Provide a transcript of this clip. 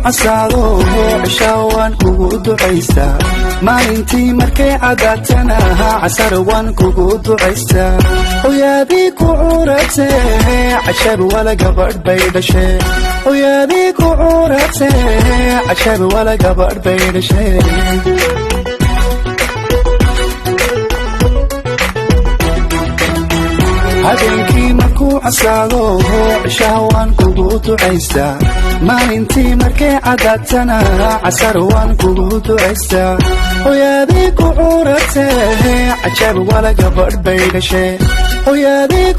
casaado cishawaan kugu ducaystaa maalintii markay cadaatana casar waan kugu ducaystaa hooyadii ku curatee cashab wala gabadh bay dhashee hooyadii ku curatee cashab wala gabadh bay dhashee habeenkii markuu casaado cishawaan kugu ducaystaa maalintii markay cadaatana casar waan kugu ducaystaa hooyadii ku curatee cashab wala gabadh bay dhashee hooyadii